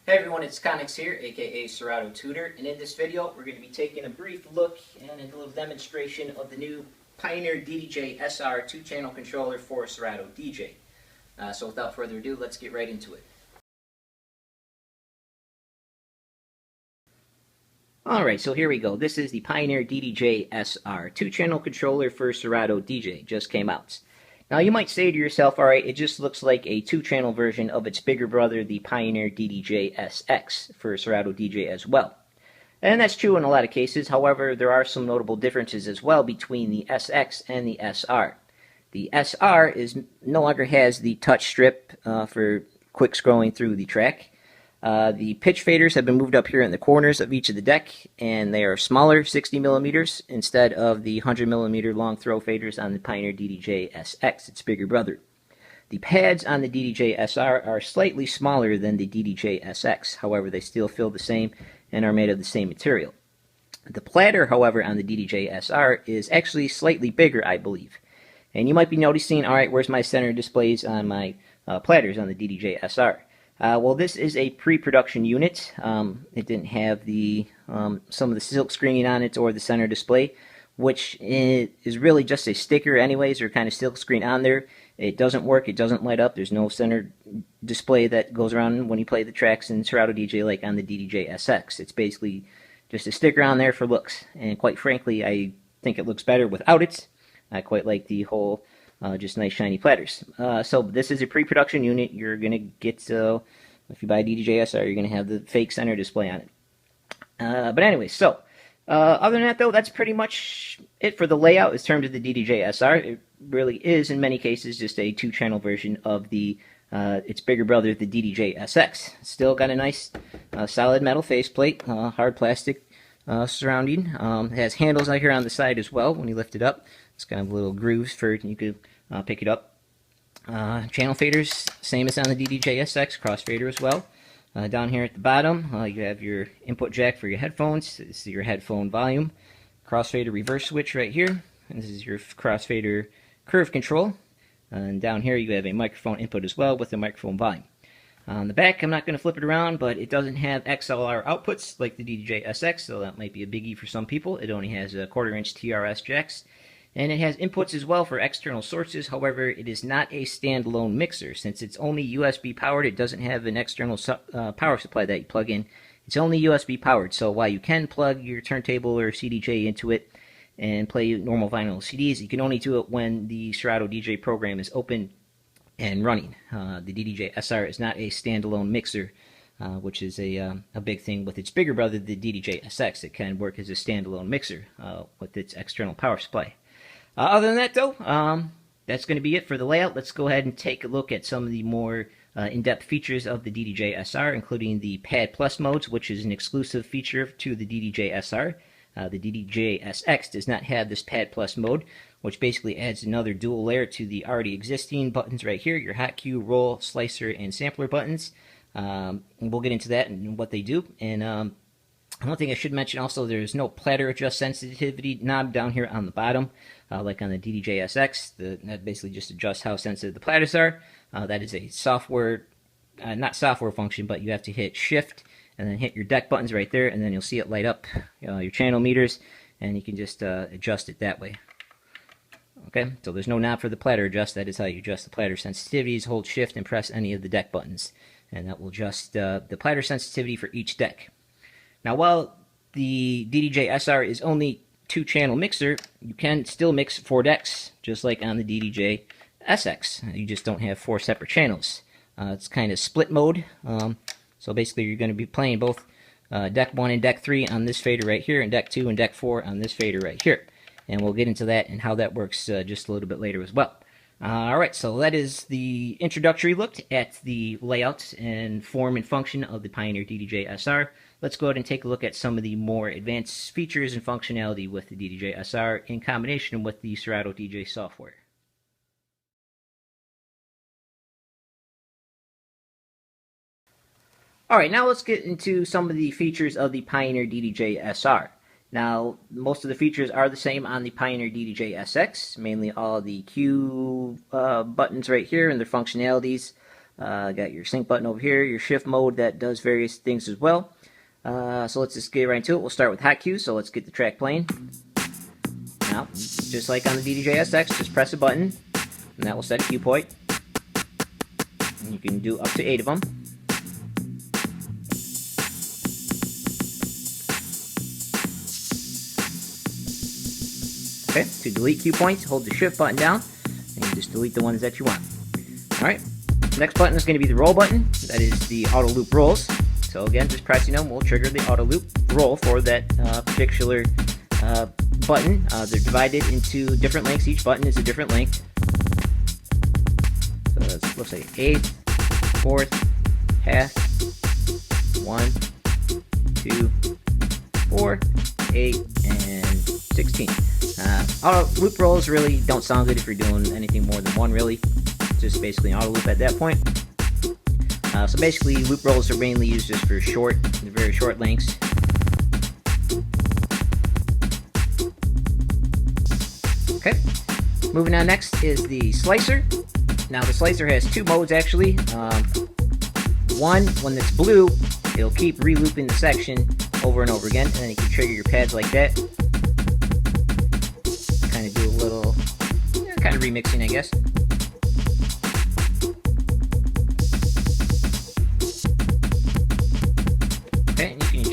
Hey everyone, it's Conix here, aka Serato Tutor, and in this video we're going to be taking a brief look and a little demonstration of the new Pioneer DDJ-SR 2-channel controller for Serato DJ. So without further ado, let's get right into it. Alright, so here we go. This is the Pioneer DDJ-SR 2-channel controller for Serato DJ. Just came out. Now you might say to yourself, alright, it just looks like a 2-channel version of its bigger brother, the Pioneer DDJ-SX for Serato DJ as well. And that's true in a lot of cases. However, there are some notable differences as well between the SX and the SR. The SR no longer has the touch strip for quick scrolling through the track. The pitch faders have been moved up here in the corners of each of the deck, and they are smaller, 60 millimeters, instead of the 100 millimeter long throw faders on the Pioneer DDJ-SX, its bigger brother. The pads on the DDJ-SR are slightly smaller than the DDJ-SX, however they still feel the same and are made of the same material. The platter, however, on the DDJ-SR is actually slightly bigger, I believe. And you might be noticing, alright, where's my center displays on my platters on the DDJ-SR? Well, this is a pre-production unit. It didn't have the some of the silk screening on it or the center display, which is really just a sticker anyways, or kind of silk screen on there. It doesn't work. It doesn't light up. There's no center display that goes around when you play the tracks in Serato DJ like on the DDJ-SX. It's basically just a sticker on there for looks. And quite frankly, I think it looks better without it. I quite like the whole just nice shiny platters. So this is a pre-production unit. You're going to get, if you buy a DDJ-SR, you're going to have the fake center display on it. But anyway, so other than that though, that's pretty much it for the layout in terms of the DDJ-SR. It really is in many cases just a 2-channel version of the its bigger brother, the DDJ-SX. Still got a nice solid metal faceplate, hard plastic surrounding. It has handles out here on the side as well when you lift it up. It's kind of little grooves for you could pick it up. Channel faders, same as on the DDJ-SX, crossfader as well. Down here at the bottom, you have your input jack for your headphones. This is your headphone volume. Crossfader reverse switch right here. And this is your crossfader curve control. And down here you have a microphone input as well with the microphone volume. On the back, I'm not going to flip it around, but it doesn't have XLR outputs like the DDJ-SX, so that might be a biggie for some people. It only has a 1/4-inch TRS jacks. And it has inputs as well for external sources. However, it is not a standalone mixer. Since it's only USB powered, it doesn't have an external power supply that you plug in. It's only USB powered. So while you can plug your turntable or CDJ into it and play normal vinyl CDs, you can only do it when the Serato DJ program is open and running. The DDJ-SR is not a standalone mixer, which is a big thing with its bigger brother, the DDJ-SX. It can work as a standalone mixer with its external power supply. Other than that, though, that's going to be it for the layout. Let's go ahead and take a look at some of the more in-depth features of the DDJ-SR, including the Pad Plus modes, which is an exclusive feature to the DDJ-SR. The DDJ-SX does not have this Pad Plus mode, which basically adds another dual layer to the already existing buttons right here, your hot cue, roll, slicer, and sampler buttons. We'll get into that and what they do. And one thing I should mention also, there's no platter adjust sensitivity knob down here on the bottom, like on the DDJ-SX. That basically just adjusts how sensitive the platters are. That is a software, not software function, but you have to hit Shift and then hit your deck buttons right there, and then you'll see it light up your channel meters, and you can just adjust it that way. Okay, so there's no knob for the platter adjust. That is how you adjust the platter sensitivities. Hold Shift and press any of the deck buttons, and that will adjust the platter sensitivity for each deck. Now, while the DDJ-SR is only 2-channel mixer, you can still mix 4 decks, just like on the DDJ-SX. You just don't have 4 separate channels. It's kind of split mode. So basically, you're going to be playing both deck 1 and deck 3 on this fader right here, and deck 2 and deck 4 on this fader right here. And we'll get into that and how that works just a little bit later as well. Alright, so that is the introductory look at the layout and form and function of the Pioneer DDJ-SR. Let's go ahead and take a look at some of the more advanced features and functionality with the DDJ-SR in combination with the Serato DJ software. Alright, now let's get into some of the features of the Pioneer DDJ-SR. Now, most of the features are the same on the Pioneer DDJ-SX, mainly all the cue buttons right here and their functionalities. Got your sync button over here, your shift mode that does various things as well. So let's just get right into it. We'll start with hot cues, so let's get the track playing. Now, just like on the DDJ-SX, just press a button, and that will set a cue point. And you can do up to 8 of them. Okay, to delete cue points, hold the shift button down, and you just delete the ones that you want. Alright, next button is going to be the roll button. That is the auto loop rolls. So again, just pressing them will trigger the auto loop roll for that particular button. They're divided into different lengths. Each button is a different length. So that looks like 8th, 4th, half, 1, 2, 4, 8, and 16. Auto loop rolls really don't sound good if you're doing anything more than one, really. It's just basically an auto loop at that point. So basically, loop rolls are mainly used just for very short lengths. Okay, moving on next is the slicer. Now the slicer has 2 modes actually. One, when it's blue, it'll keep re-looping the section over and over again, and then you can trigger your pads like that. Kind of do a little, kind of remixing, I guess.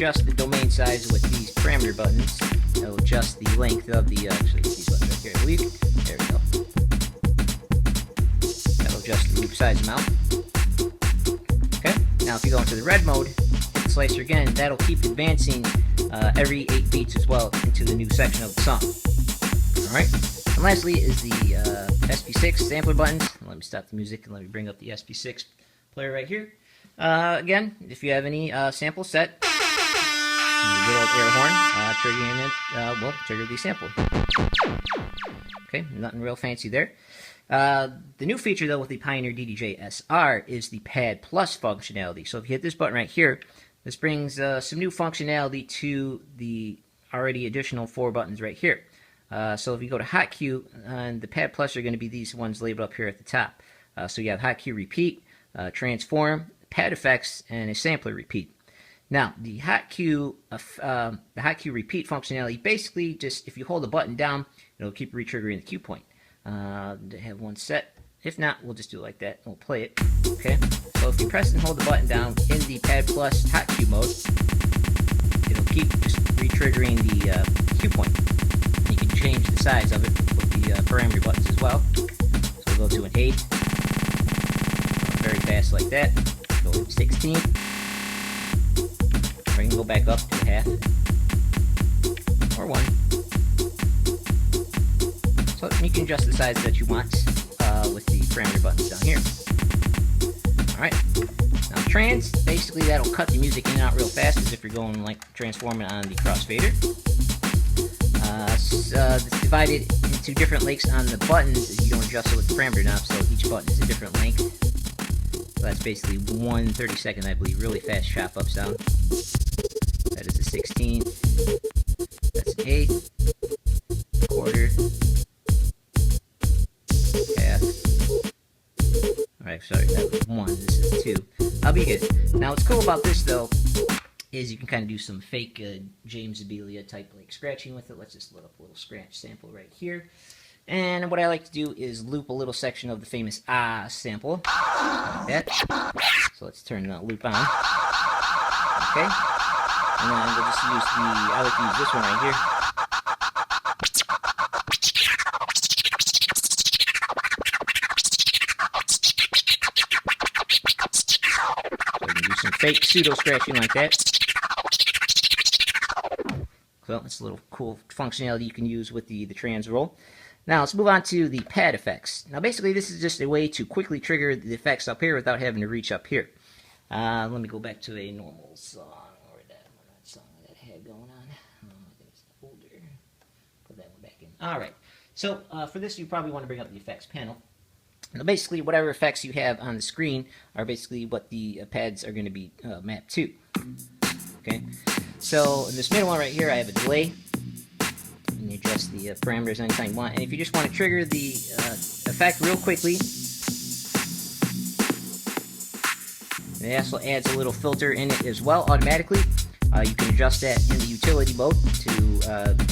Adjust the domain size with these parameter buttons. It'll adjust the length of the actually these buttons right here, I believe. There we go. That'll adjust the loop size amount. Okay. Now if you go into the red mode, hit the slicer again, that'll keep advancing every 8 beats as well into the new section of the song. Alright. And lastly is the SP6 sampler buttons. Let me stop the music and let me bring up the SP6 player right here. Again, if you have any sample set, the good old air horn, triggering it will trigger the sample. Okay, nothing real fancy there. The new feature though with the Pioneer DDJ-SR is the Pad Plus functionality. So if you hit this button right here, this brings some new functionality to the already additional 4 buttons right here. So if you go to Hot Cue, and the Pad Plus are going to be these ones labeled up here at the top. So you have Hot Cue Repeat, Transform, Pad Effects, and a Sampler Repeat. Now, the hot cue repeat functionality, basically just if you hold the button down, it'll keep re-triggering the cue point. To have one set. If not, we'll just do it like that. We'll play it. Okay. So if you press and hold the button down in the Pad Plus hot cue mode, it'll keep just re-triggering the cue point. You can change the size of it with the parameter buttons as well. So we'll go to an 8. Very fast like that. Go to 16. Or you can go back up to a half. Or 1. So you can adjust the size that you want with the parameter buttons down here. Alright. Now trans, basically that'll cut the music in and out real fast as if you're going like transforming on the crossfader. It's divided into different lengths on the buttons as you don't adjust it with the parameter knob, so each button is a different length. So that's basically 1 32nd, I believe, really fast chop up sound. That is a 16. That's an 8. Quarter. Half. Alright, sorry, that was 1. This is 2. I'll be good. Now, what's cool about this, though, is you can kind of do some fake James Abelia type like scratching with it. Let's just load up a little scratch sample right here. And what I like to do is loop a little section of the famous ah sample. Like that. So let's turn that loop on. Okay. And then we'll just use I like to use this one right here. So we can do some fake pseudo scratching like that. So it's a little cool functionality you can use with the trans roll. Now let's move on to the pad effects. Now basically this is just a way to quickly trigger the effects up here without having to reach up here. Let me go back to a normal song, or that song that I had going on. I think it's older. Put that one back in. Alright, so for this you probably want to bring up the effects panel. Now basically whatever effects you have on the screen are basically what the pads are going to be mapped to. Okay, so in this middle one right here I have a delay. And you adjust the parameters anytime you want. And if you just want to trigger the effect real quickly, And it also adds a little filter in it as well automatically. You can adjust that in the utility mode to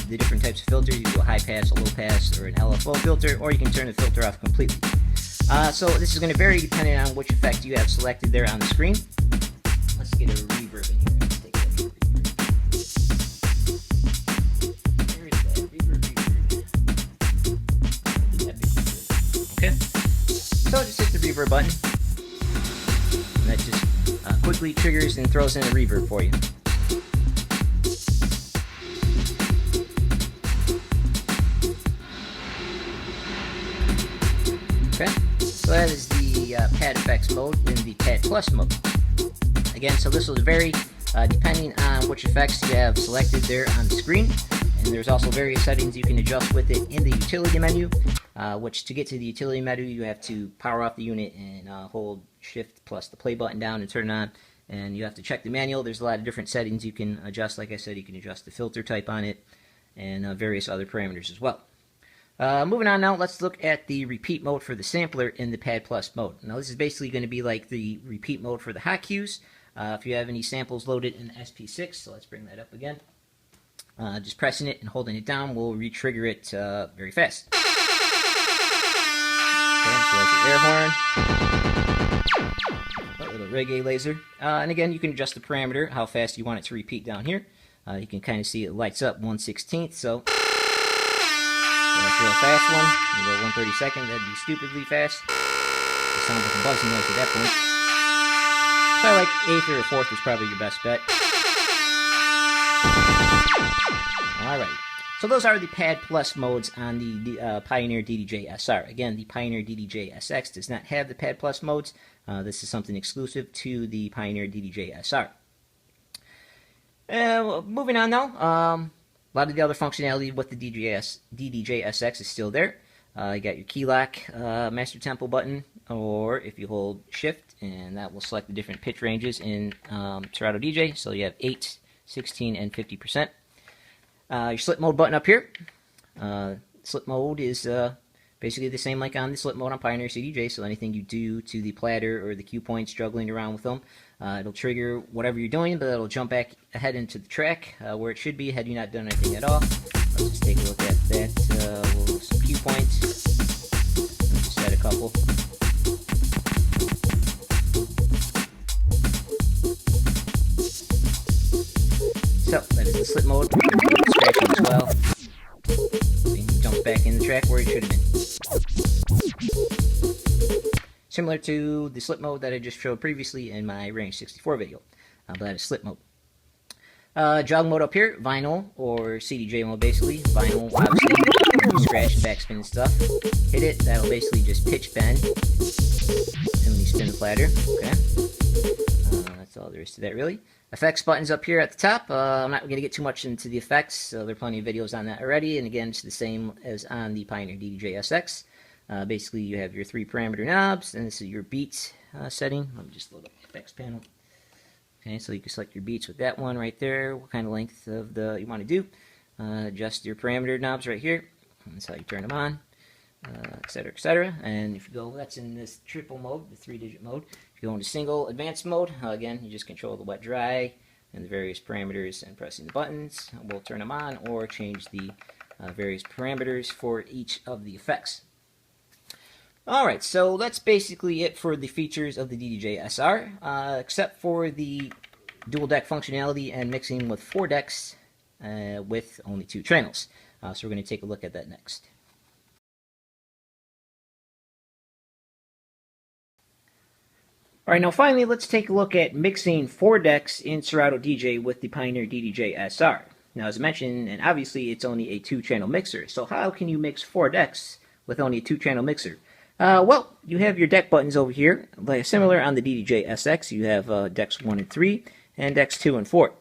the different types of filters. You can do a high pass, a low pass, or an LFO filter, or you can turn the filter off completely. So this is going to vary depending on which effect you have selected there on the screen. Let's get a reverb in here. Let's take a look at reverb. Where is that? Reverb. Okay. So just hit the reverb button. And that just quickly triggers and throws in a reverb for you. Okay, so that is the pad effects mode in the pad plus mode. Again, so this will vary depending on which effects you have selected there on the screen. And there's also various settings you can adjust with it in the utility menu, which to get to the utility menu you have to power off the unit and hold shift plus the play button down and turn it on. And you have to check the manual. There's a lot of different settings you can adjust. Like I said, you can adjust the filter type on it and various other parameters as well. Moving on now, let's look at the repeat mode for the sampler in the Pad Plus mode. Now this is basically going to be like the repeat mode for the hot cues. If you have any samples loaded in SP6, so let's bring that up again. Just pressing it and holding it down will re-trigger it very fast. Okay, so that's the air horn. A little reggae laser. And again, you can adjust the parameter, how fast you want it to repeat down here. You can kind of see it lights up 1/16, so that's a real fast one. You go 1/32, that'd be stupidly fast. It sounds like a buzzing noise at that point. Probably like 8th or 4th is probably your best bet. Alright, so those are the Pad Plus modes on the Pioneer DDJ-SR. Again, the Pioneer DDJ-SX does not have the Pad Plus modes. This is something exclusive to the Pioneer DDJ-SR. Moving on now, a lot of the other functionality with the DDJ-SX is still there. You got your key lock master tempo button, or if you hold shift, and that will select the different pitch ranges in Serato DJ. So you have 8, 16, and 50%. Your slip mode button up here. Slip mode is basically the same like on the slip mode on Pioneer CDJ. So anything you do to the platter or the cue points, juggling around with them, it'll trigger whatever you're doing, but it'll jump back ahead into the track where it should be had you not done anything at all. Let's just take a look at that. Some cue points. Let's just add a couple. So that is the slip mode. Scratching as well. So you can jump back in the track where it should have been. Similar to the slip mode that I just showed previously in my Range 64 video. But that is slip mode. Jog mode up here, vinyl or CDJ mode basically. Vinyl, obviously, scratch and backspin and stuff. Hit it, that'll basically just pitch bend. And when you spin the platter, okay. That's all there is to that really. Effects buttons up here at the top. I'm not going to get too much into the effects, so there are plenty of videos on that already. And again, it's the same as on the Pioneer DDJ-SX. Basically, you have your 3 parameter knobs, and this is your beats setting. Let me just load up the effects panel. Okay, so you can select your beats with that one right there, what kind of length of you want to do. Adjust your parameter knobs right here. That's how you turn them on, etc., etc. And if you go, that's in this triple mode, the 3-digit mode. If you go into single advanced mode, again, you just control the wet dry and the various parameters and pressing the buttons. We'll turn them on or change the various parameters for each of the effects. Alright, so that's basically it for the features of the DDJ-SR, except for the dual deck functionality and mixing with 4 decks with only 2 channels. So we're going to take a look at that next. Alright, now finally let's take a look at mixing 4 decks in Serato DJ with the Pioneer DDJ-SR. Now as I mentioned, and obviously it's only a 2-channel mixer, so how can you mix 4 decks with only a 2-channel mixer? Well, you have your deck buttons over here, like similar on the DDJ-SX. You have decks 1 and 3, and decks 2 and 4.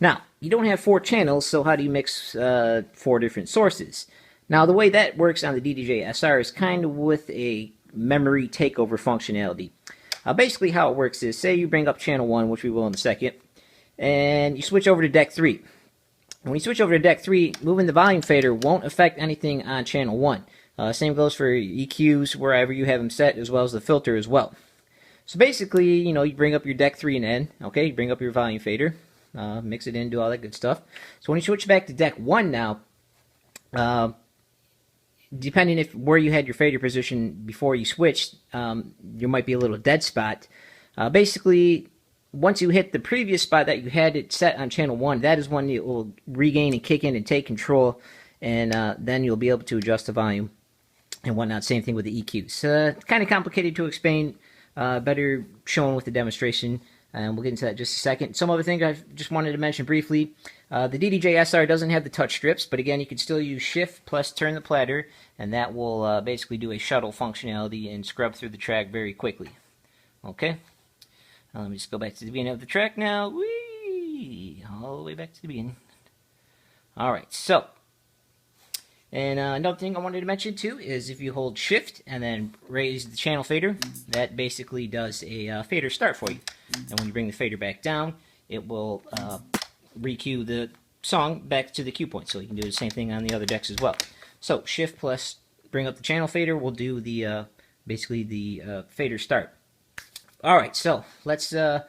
Now, you don't have 4 channels, so how do you mix 4 different sources? Now, the way that works on the DDJ-SR is kind of with a memory takeover functionality. Basically, how it works is, say you bring up channel 1, which we will in a second, and you switch over to deck 3. When you switch over to deck 3, moving the volume fader won't affect anything on channel 1. Same goes for EQs wherever you have them set, as well as the filter as well. So basically, you know, you bring up your deck 3 and N, okay, you bring up your volume fader, mix it in, do all that good stuff. So when you switch back to deck 1 now, depending if where you had your fader position before you switched, there might be a little dead spot. Basically, once you hit the previous spot that you had it set on channel 1, that is when it will regain and kick in and take control, and then you'll be able to adjust the volume and whatnot. Same thing with the EQs. Kind of complicated to explain, better shown with the demonstration, and we'll get into that in just a second. Some other things I just wanted to mention briefly. The DDJ-SR doesn't have the touch strips, but again, you can still use Shift plus turn the platter, and that will basically do a shuttle functionality and scrub through the track very quickly. Okay? Let me just go back to the beginning of the track now. Whee! All the way back to the beginning. Alright, so. And another thing I wanted to mention too is if you hold Shift and then raise the channel fader, that basically does a fader start for you. And when you bring the fader back down, it will re-cue the song back to the cue point. So you can do the same thing on the other decks as well. So Shift plus bring up the channel fader will do the basically the fader start. Alright, so let's, well,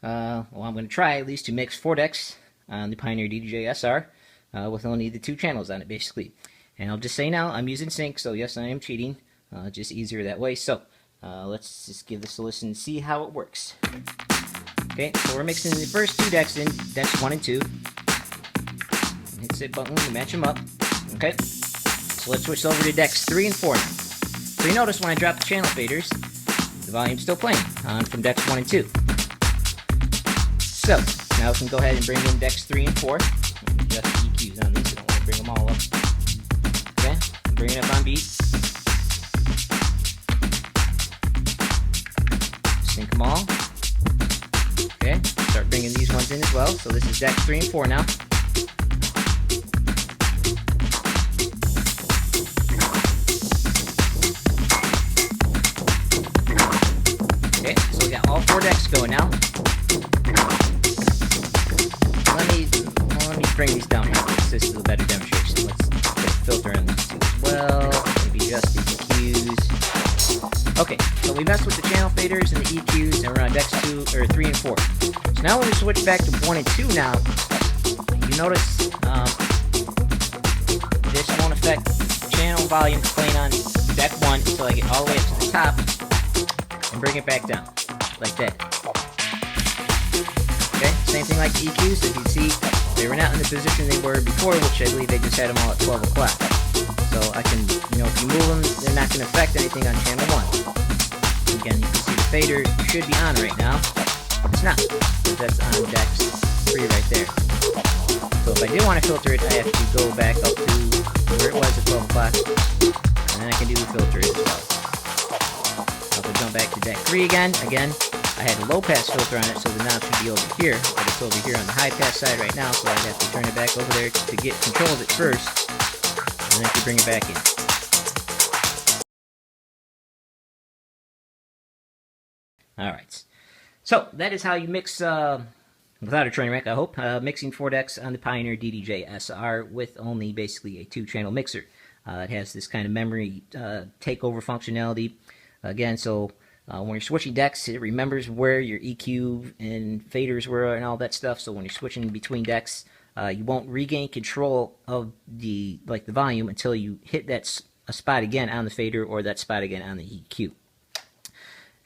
I'm going to try at least to mix 4 decks on the Pioneer DDJ-SR with only the 2 channels on it, basically. And I'll just say now, I'm using sync, so yes, I am cheating. Just easier that way. So let's just give this a listen and see how it works. Okay, so we're mixing the first 2 decks in, decks 1 and 2. Hit the button to match them up. Okay, so let's switch over to decks 3 and 4 now. So you notice when I drop the channel faders, the volume's still playing on from decks 1 and 2. So, now we can go ahead and bring in decks 3 and 4. Adjust the EQs on these, I don't want to bring them all up. Okay, bring it up on beat. Sync them all. Okay, start bringing these ones in as well. So this is decks 3 and 4 now. Okay, so we got all 4 decks going now. Let me bring these down here. This is a better demonstration. Let's get a filter on these 2 as well. Maybe adjust the EQs. Okay, so we messed with the channel faders and the EQs, and we're on decks 3 and 4. So now when we switch back to 1 and 2 now, you notice this won't affect channel volume playing on deck 1 until I get all the way up to the top and bring it back down, like that. Okay, same thing like the EQs. As you can see, they were not in the position they were before, which I believe they just had them all at 12 o'clock. So I can, you know, if you move them, they're not going to affect anything on channel 1. Again, you can see the fader should be on right now. It's not, because that's on decks 3 right there. So if I do want to filter it, I have to go back up to where it was at 12 o'clock, and then I can do the filter as well. So if I jump back to deck 3 again, I had a low pass filter on it, so the knob should be over here, but it's over here on the high pass side right now, so I'd have to turn it back over there to get control of it first, and then I can bring it back in. Alright, so that is how you mix, without a train wreck, I hope, mixing 4 decks on the Pioneer DDJ-SR with only basically a 2-channel mixer. It has this kind of memory takeover functionality. Again, so when you're switching decks, it remembers where your EQ and faders were and all that stuff. So when you're switching between decks, you won't regain control of the volume until you hit that a spot again on the fader or that spot again on the EQ.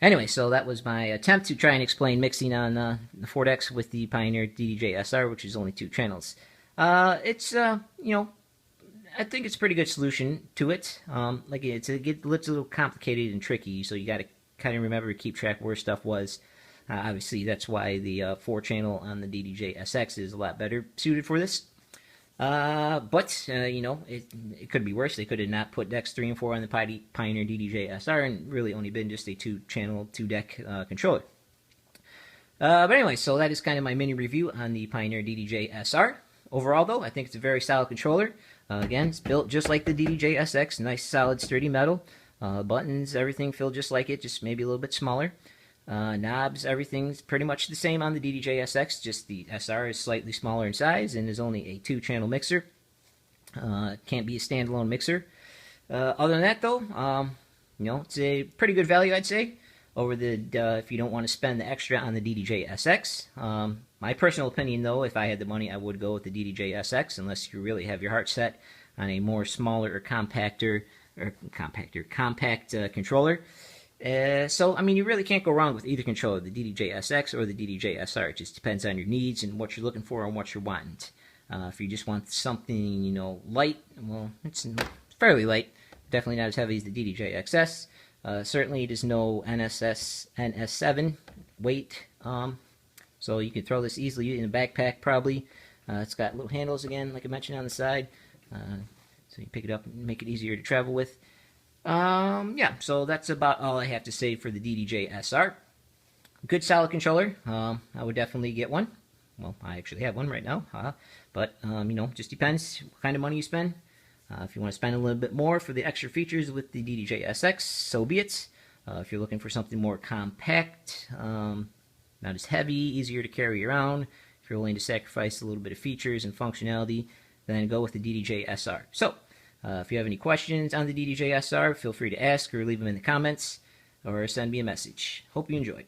Anyway, so that was my attempt to try and explain mixing on the 4 decks with the Pioneer DDJ-SR, which is only 2 channels. It's you know, I think it's a pretty good solution to it. It gets a little complicated and tricky, so you got to kind of remember to keep track of where stuff was. Obviously, that's why the 4-channel on the DDJ-SX is a lot better suited for this. But you know, it could be worse. They could have not put decks 3 and 4 on the Pioneer DDJ-SR and really only been just a 2-channel, 2-deck controller. But anyway, so that is kind of my mini review on the Pioneer DDJ-SR. Overall, though, I think it's a very solid controller. Again, it's built just like the DDJ-SX, nice, solid, sturdy metal. Buttons, everything feel just like it, just maybe a little bit smaller. Knobs, everything's pretty much the same on the DDJ-SX, just the SR is slightly smaller in size and is only a 2-channel mixer. It can't be a standalone mixer. Other than that, though, you know, it's a pretty good value, I'd say. if you don't want to spend the extra on the DDJ-SX. My personal opinion, though, if I had the money, I would go with the DDJ-SX, unless you really have your heart set on a more smaller or compact controller. So, I mean, you really can't go wrong with either controller, the DDJ-SX or the DDJ-SR. It just depends on your needs and what you're looking for and what you're wanting. If you just want something, you know, light, well, it's fairly light. Definitely not as heavy as the DDJ-XS. Certainly it is no NS7 weight, so you can throw this easily in a backpack probably. It's got little handles again, like I mentioned, on the side, so you pick it up and make it easier to travel with. Yeah, so that's about all I have to say for the DDJ-SR. Good solid controller. I would definitely get one. Well, I actually have one right now, but you know, just depends what kind of money you spend. If you want to spend a little bit more for the extra features with the DDJ-SX, so be it. If you're looking for something more compact, not as heavy, easier to carry around, if you're willing to sacrifice a little bit of features and functionality, then go with the DDJ-SR. So, if you have any questions on the DDJ-SR, feel free to ask or leave them in the comments, or send me a message. Hope you enjoyed.